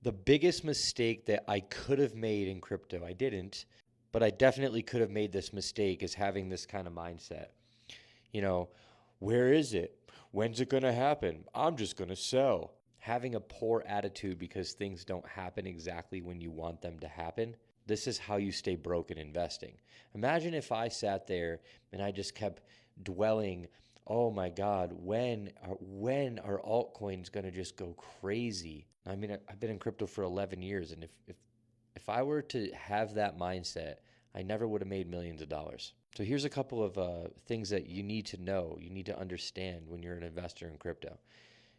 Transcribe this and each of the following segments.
The biggest mistake that I could have made in crypto, I didn't, but I definitely could have made this mistake, is having this kind of mindset. You know, where is it? When's it going to happen? I'm just going to sell. Having a poor attitude because things don't happen exactly when you want them to happen. This is how you stay broke in investing. Imagine if I sat there and I just kept dwelling, oh my God, when are altcoins going to just go crazy? I mean, I've been in crypto for 11 years, and if I were to have that mindset, I never would have made millions of dollars. So here's a couple of things that you need to know, you need to understand when you're an investor in crypto.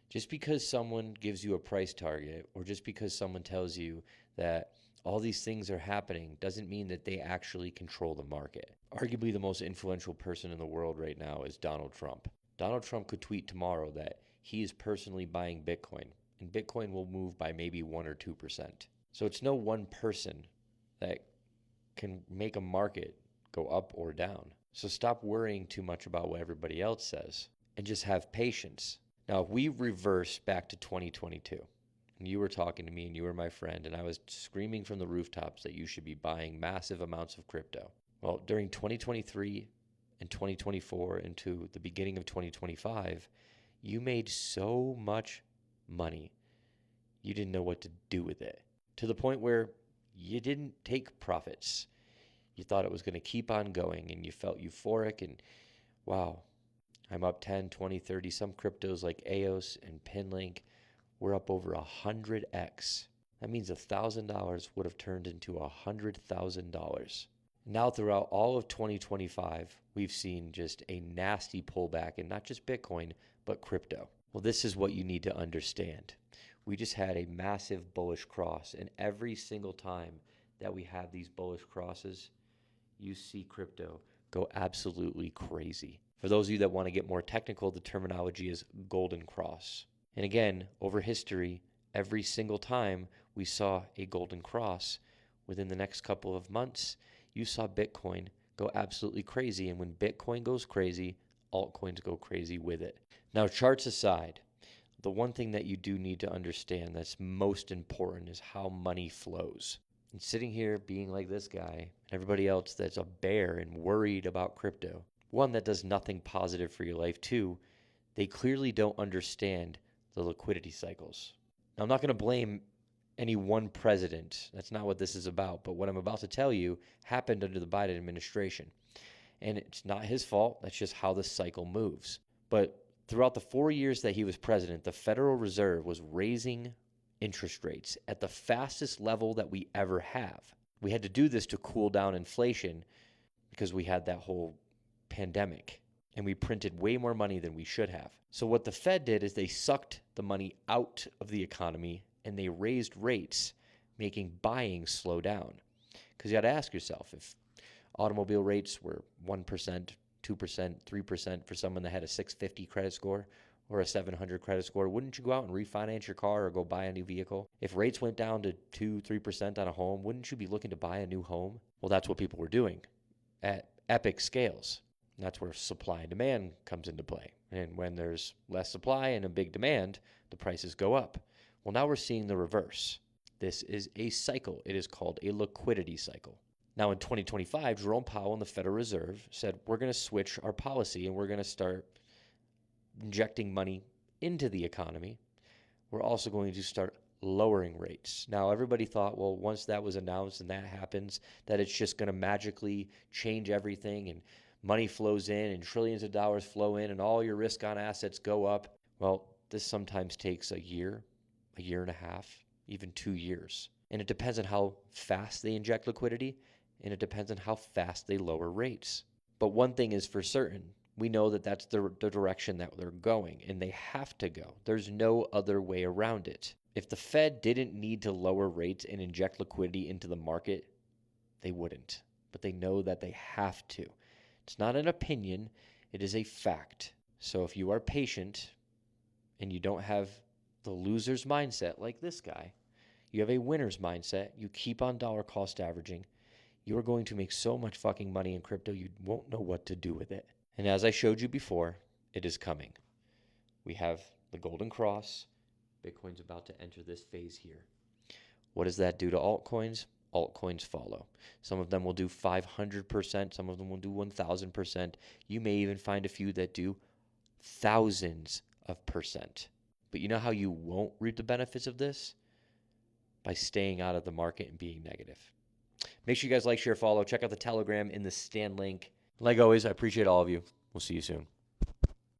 Just because someone gives you a price target, or just because someone tells you that all these things are happening, doesn't mean that they actually control the market. Arguably the most influential person in the world right now is Donald Trump. Donald Trump could tweet tomorrow that he is personally buying Bitcoin, and Bitcoin will move by maybe 1 or 2%. So it's no one person that can make a market go up or down. So stop worrying too much about what everybody else says and just have patience. Now, if we reverse back to 2022, and you were talking to me and you were my friend, and I was screaming from the rooftops that you should be buying massive amounts of crypto. Well, during 2023 and 2024 into the beginning of 2025, you made so much money, you didn't know what to do with it, to the point where you didn't take profits. You thought it was going to keep on going, and you felt euphoric and, wow, I'm up 10, 20, 30. Some cryptos like EOS and Pinlink were up over 100x. That means $1,000 would have turned into $100,000. Now, throughout all of 2025, we've seen just a nasty pullback in not just Bitcoin, but crypto. Well, this is what you need to understand. We just had a massive bullish cross, and every single time that we have these bullish crosses, you see crypto go absolutely crazy. For those of you that want to get more technical, the terminology is golden cross. And again, over history, every single time we saw a golden cross, within the next couple of months, you saw Bitcoin go absolutely crazy. And when Bitcoin goes crazy, altcoins go crazy with it. Now, charts aside, the one thing that you do need to understand that's most important is how money flows. And sitting here being like this guy and everybody else that's a bear and worried about crypto, one, that does nothing positive for your life. Two, they clearly don't understand the liquidity cycles. Now, I'm not going to blame any one president. That's not what this is about. But what I'm about to tell you happened under the Biden administration. And it's not his fault. That's just how the cycle moves. But throughout the 4 years that he was president, the Federal Reserve was raising interest rates at the fastest level that we ever have. We had to do this to cool down inflation because we had that whole pandemic, and we printed way more money than we should have. So what the Fed did is they sucked the money out of the economy and they raised rates, making buying slow down. Because you got to ask yourself, if automobile rates were 1%, 2%, 3% for someone that had a 650 credit score or a 700 credit score, wouldn't you go out and refinance your car or go buy a new vehicle? If rates went down to 2, 3% on a home, wouldn't you be looking to buy a new home? Well, that's what people were doing at epic scales. And that's where supply and demand comes into play. And when there's less supply and a big demand, the prices go up. Well, now we're seeing the reverse. This is a cycle. It is called a liquidity cycle. Now in 2025, Jerome Powell and the Federal Reserve said, we're going to switch our policy and we're going to start injecting money into the economy. We're also going to start lowering rates. Now, everybody thought, well, once that was announced and that happens, that it's just going to magically change everything and money flows in and trillions of dollars flow in and all your risk on assets go up. Well, this sometimes takes a year and a half, even 2 years. And it depends on how fast they inject liquidity, and it depends on how fast they lower rates. But one thing is for certain, we know that that's the direction that they're going, and they have to go. There's no other way around it. If the Fed didn't need to lower rates and inject liquidity into the market, they wouldn't. But they know that they have to. It's not an opinion, it is a fact. So if you are patient and you don't have the loser's mindset like this guy, you have a winner's mindset, you keep on dollar cost averaging, you are going to make so much fucking money in crypto you won't know what to do with it. And as I showed you before, it is coming. We have the golden cross. Bitcoin's about to enter this phase here. What does that do to altcoins? Altcoins follow. Some of them will do 500%, some of them will do 1000%. You may even find a few that do thousands of percent. But you know how you won't reap the benefits of this? By staying out of the market and being negative. Make sure you guys like, share, follow. Check out the Telegram in the Stan link. Like always, I appreciate all of you. We'll see you soon.